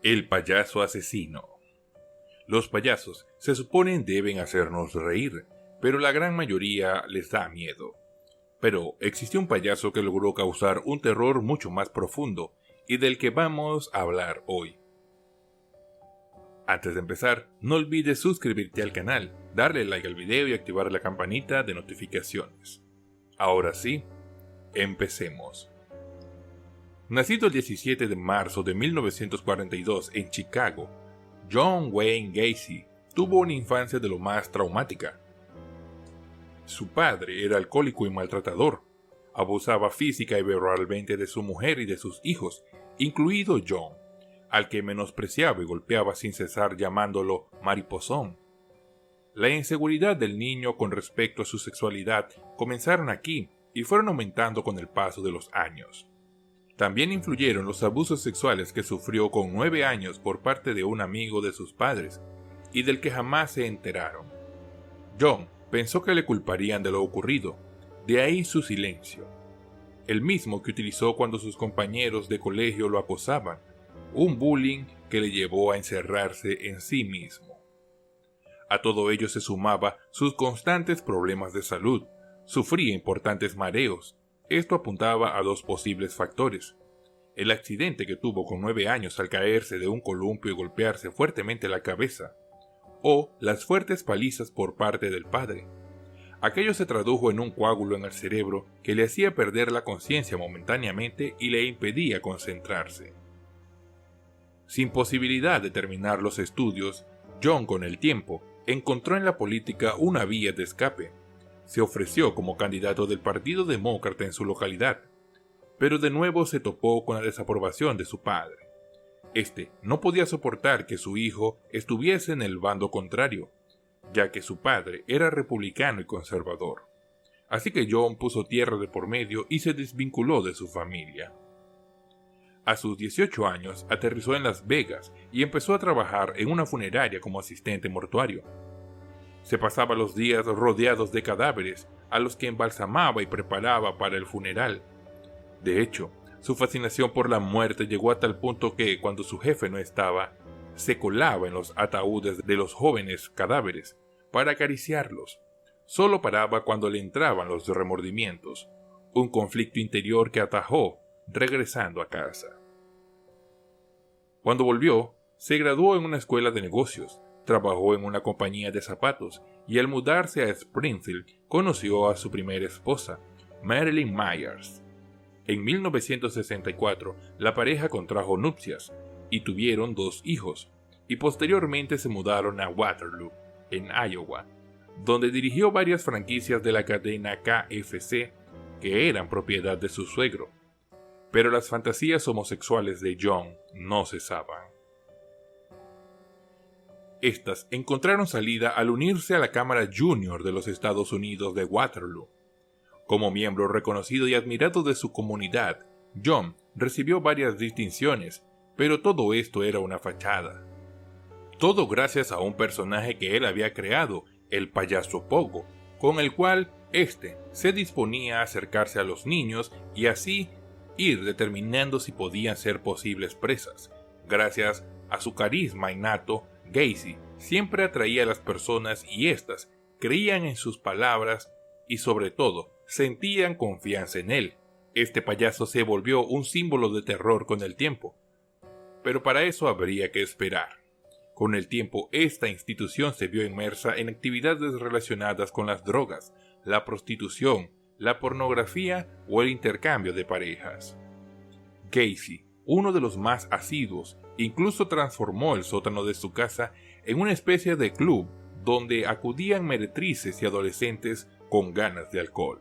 El payaso asesino. Los payasos se suponen deben hacernos reír, pero la gran mayoría les da miedo. Pero existió un payaso que logró causar un terror mucho más profundo y del que vamos a hablar hoy. Antes de empezar, no olvides suscribirte al canal, darle like al video y activar la campanita de notificaciones. Ahora sí, empecemos. Nacido el 17 de marzo de 1942 en Chicago, John Wayne Gacy tuvo una infancia de lo más traumática. Su padre era alcohólico y maltratador, abusaba física y verbalmente de su mujer y de sus hijos, incluido John, al que menospreciaba y golpeaba sin cesar llamándolo mariposón. La inseguridad del niño con respecto a su sexualidad comenzaron aquí y fueron aumentando con el paso de los años. También influyeron los abusos sexuales que sufrió con 9 años por parte de un amigo de sus padres, y del que jamás se enteraron. John pensó que le culparían de lo ocurrido, de ahí su silencio, el mismo que utilizó cuando sus compañeros de colegio lo acosaban, un bullying que le llevó a encerrarse en sí mismo. A todo ello se sumaba sus constantes problemas de salud, sufría importantes mareos. Esto apuntaba a dos posibles factores: el accidente que tuvo con 9 años al caerse de un columpio y golpearse fuertemente la cabeza, o las fuertes palizas por parte del padre. Aquello se tradujo en un coágulo en el cerebro que le hacía perder la conciencia momentáneamente y le impedía concentrarse. Sin posibilidad de terminar los estudios, John, con el tiempo, encontró en la política una vía de escape. Se ofreció como candidato del Partido Demócrata en su localidad, pero de nuevo se topó con la desaprobación de su padre. Este no podía soportar que su hijo estuviese en el bando contrario, ya que su padre era republicano y conservador. Así que John puso tierra de por medio y se desvinculó de su familia. A sus 18 años aterrizó en Las Vegas y empezó a trabajar en una funeraria como asistente mortuario. Se pasaba los días rodeados de cadáveres, a los que embalsamaba y preparaba para el funeral. De hecho, su fascinación por la muerte llegó a tal punto que, cuando su jefe no estaba, se colaba en los ataúdes de los jóvenes cadáveres para acariciarlos. Solo paraba cuando le entraban los remordimientos, un conflicto interior que atajó regresando a casa. Cuando volvió, se graduó en una escuela de negocios. Trabajó en una compañía de zapatos y al mudarse a Springfield conoció a su primera esposa, Marilyn Myers. En 1964 la pareja contrajo nupcias y tuvieron 2 hijos, y posteriormente se mudaron a Waterloo, en Iowa, donde dirigió varias franquicias de la cadena KFC que eran propiedad de su suegro. Pero las fantasías homosexuales de John no cesaban. Estas encontraron salida al unirse a la Cámara Junior de los Estados Unidos de Waterloo. Como miembro reconocido y admirado de su comunidad, John recibió varias distinciones, pero todo esto era una fachada. Todo gracias a un personaje que él había creado, el payaso Pogo, con el cual éste se disponía a acercarse a los niños y así ir determinando si podían ser posibles presas. Gracias a su carisma innato, Gacy siempre atraía a las personas y éstas creían en sus palabras y sobre todo sentían confianza en él. Este payaso se volvió un símbolo de terror con el tiempo, pero para eso habría que esperar. Con el tiempo, esta institución se vio inmersa en actividades relacionadas con las drogas, la prostitución, la pornografía o el intercambio de parejas. Gacy, uno de los más asiduos, incluso transformó el sótano de su casa en una especie de club donde acudían meretrices y adolescentes con ganas de alcohol.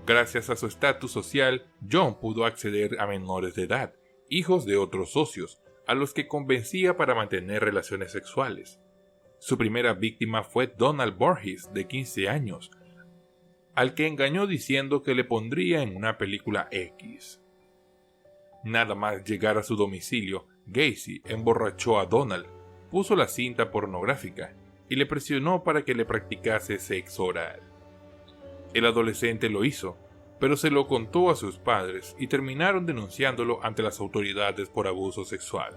Gracias a su estatus social, John pudo acceder a menores de edad, hijos de otros socios, a los que convencía para mantener relaciones sexuales. Su primera víctima fue Donald Borges, de 15 años, al que engañó diciendo que le pondría en una película X. Nada más llegar a su domicilio, Gacy emborrachó a Donald, puso la cinta pornográfica y le presionó para que le practicase sexo oral. El adolescente lo hizo, pero se lo contó a sus padres y terminaron denunciándolo ante las autoridades por abuso sexual.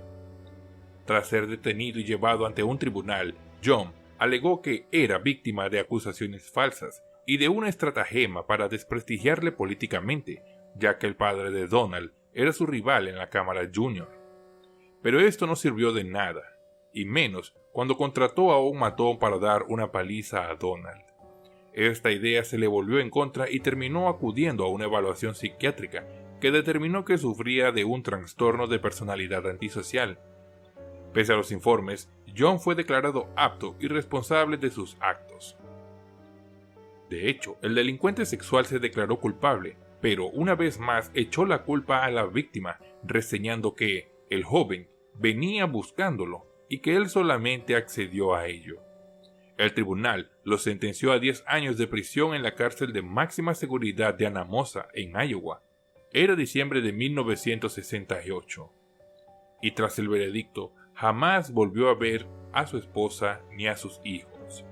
Tras ser detenido y llevado ante un tribunal, John alegó que era víctima de acusaciones falsas y de una estratagema para desprestigiarle políticamente, ya que el padre de Donald era su rival en la Cámara Junior. Pero esto no sirvió de nada, y menos cuando contrató a un matón para dar una paliza a Donald. Esta idea se le volvió en contra y terminó acudiendo a una evaluación psiquiátrica que determinó que sufría de un trastorno de personalidad antisocial. Pese a los informes, John fue declarado apto y responsable de sus actos. De hecho, el delincuente sexual se declaró culpable, pero una vez más echó la culpa a la víctima, reseñando que el joven venía buscándolo y que él solamente accedió a ello. El tribunal lo sentenció a 10 años de prisión en la cárcel de máxima seguridad de Anamosa, en Iowa. Era diciembre de 1968. Y tras el veredicto, jamás volvió a ver a su esposa ni a sus hijos.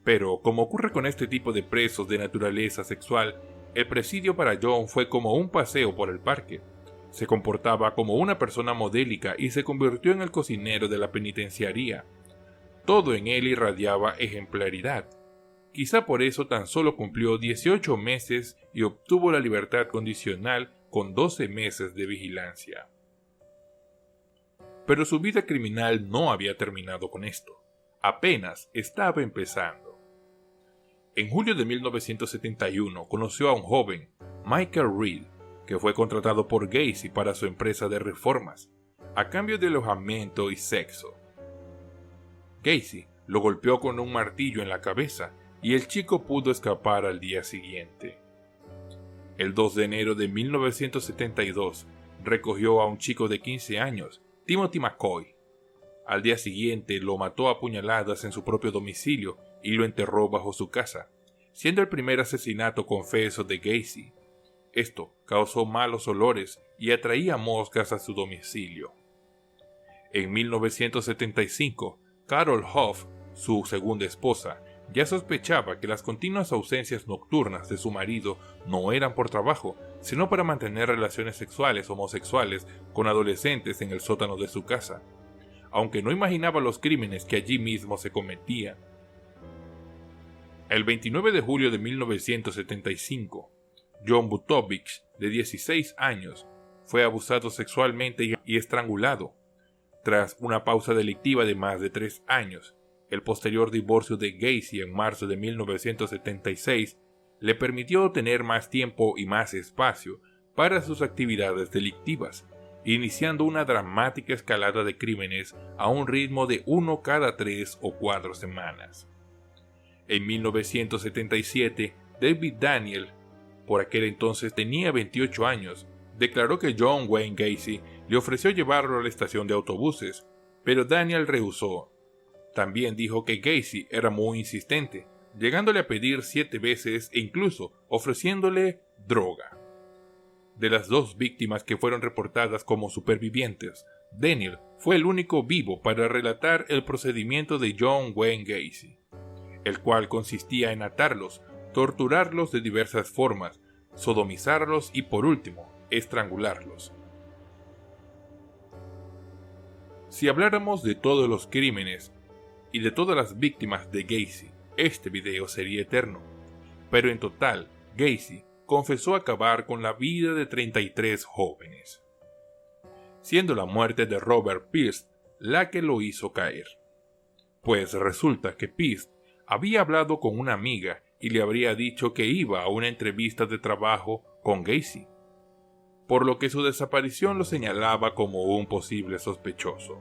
Pero, como ocurre con este tipo de presos de naturaleza sexual, el presidio para John fue como un paseo por el parque. Se comportaba como una persona modélica y se convirtió en el cocinero de la penitenciaría. Todo en él irradiaba ejemplaridad. Quizá por eso tan solo cumplió 18 meses y obtuvo la libertad condicional con 12 meses de vigilancia. Pero su vida criminal no había terminado con esto. Apenas estaba empezando. En julio de 1971 conoció a un joven, Michael Reed, que fue contratado por Gacy para su empresa de reformas, a cambio de alojamiento y sexo. Gacy lo golpeó con un martillo en la cabeza y el chico pudo escapar al día siguiente. El 2 de enero de 1972 recogió a un chico de 15 años, Timothy McCoy. Al día siguiente lo mató a puñaladas en su propio domicilio y lo enterró bajo su casa, siendo el primer asesinato confeso de Gacy. Esto causó malos olores y atraía moscas a su domicilio. En 1975, Carol Hoff, su segunda esposa, ya sospechaba que las continuas ausencias nocturnas de su marido no eran por trabajo, sino para mantener relaciones sexuales homosexuales con adolescentes en el sótano de su casa, aunque no imaginaba los crímenes que allí mismo se cometían. El 29 de julio de 1975, John Butovich, de 16 años, fue abusado sexualmente y estrangulado. Tras una pausa delictiva de más de 3 años, el posterior divorcio de Gacy en marzo de 1976 le permitió tener más tiempo y más espacio para sus actividades delictivas, iniciando una dramática escalada de crímenes a un ritmo de 1 cada 3 o 4 semanas. En 1977, David Daniel, por aquel entonces tenía 28 años, declaró que John Wayne Gacy le ofreció llevarlo a la estación de autobuses, pero Daniel rehusó. También dijo que Gacy era muy insistente, llegándole a pedir 7 veces e incluso ofreciéndole droga. De las 2 víctimas que fueron reportadas como supervivientes, Daniel fue el único vivo para relatar el procedimiento de John Wayne Gacy, el cual consistía en atarlos, torturarlos de diversas formas, sodomizarlos y, por último, estrangularlos. Si habláramos de todos los crímenes y de todas las víctimas de Gacy, este video sería eterno, pero en total, Gacy confesó acabar con la vida de 33 jóvenes, siendo la muerte de Robert Pierce la que lo hizo caer. Pues resulta que Pierce había hablado con una amiga y le habría dicho que iba a una entrevista de trabajo con Gacy, por lo que su desaparición lo señalaba como un posible sospechoso.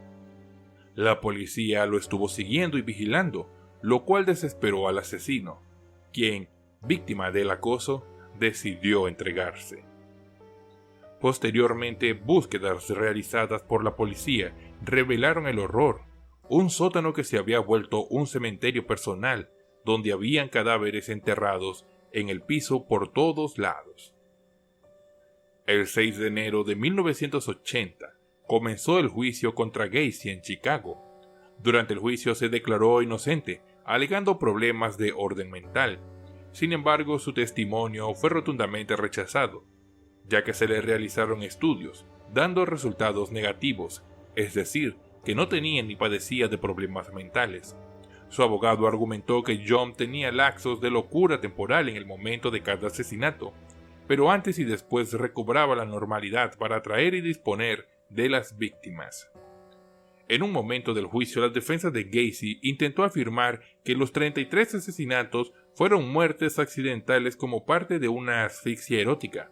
La policía lo estuvo siguiendo y vigilando, lo cual desesperó al asesino, quien, víctima del acoso, decidió entregarse. Posteriormente, búsquedas realizadas por la policía revelaron el horror: un sótano que se había vuelto un cementerio personal, donde habían cadáveres enterrados en el piso por todos lados. El 6 de enero de 1980 comenzó el juicio contra Gacy en Chicago. Durante el juicio se declaró inocente, alegando problemas de orden mental. Sin embargo, su testimonio fue rotundamente rechazado, ya que se le realizaron estudios, dando resultados negativos, es decir, que no tenía ni padecía de problemas mentales. Su abogado argumentó que John tenía lapsos de locura temporal en el momento de cada asesinato, pero antes y después recobraba la normalidad para atraer y disponer de las víctimas. En un momento del juicio, la defensa de Gacy intentó afirmar que los 33 asesinatos fueron muertes accidentales como parte de una asfixia erótica,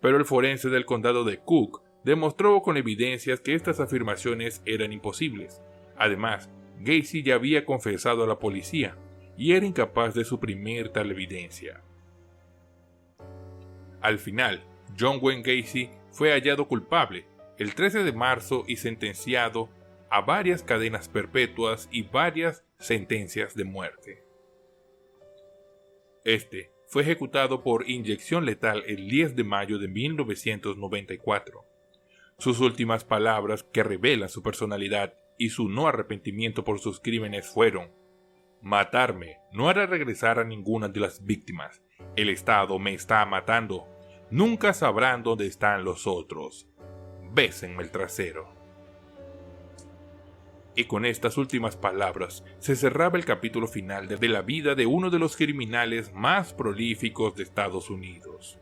pero el forense del condado de Cook demostró con evidencias que estas afirmaciones eran imposibles. Además, Gacy ya había confesado a la policía y era incapaz de suprimir tal evidencia. Al final, John Wayne Gacy fue hallado culpable el 13 de marzo y sentenciado a varias cadenas perpetuas y varias sentencias de muerte. Este fue ejecutado por inyección letal el 10 de mayo de 1994. Sus últimas palabras, que revelan su personalidad y su no arrepentimiento por sus crímenes, fueron: «Matarme no hará regresar a ninguna de las víctimas. El Estado me está matando. Nunca sabrán dónde están los otros. Bésenme el trasero». Y con estas últimas palabras se cerraba el capítulo final de la vida de uno de los criminales más prolíficos de Estados Unidos.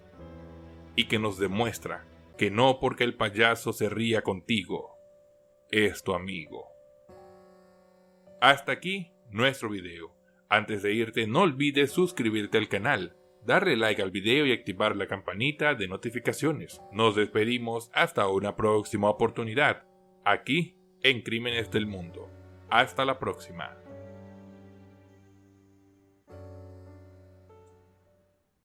Y que nos demuestra que no porque el payaso se ría contigo, es tu amigo. Hasta aquí nuestro video. Antes de irte, no olvides suscribirte al canal, darle like al video y activar la campanita de notificaciones. Nos despedimos hasta una próxima oportunidad, aquí en Crímenes del Mundo. Hasta la próxima.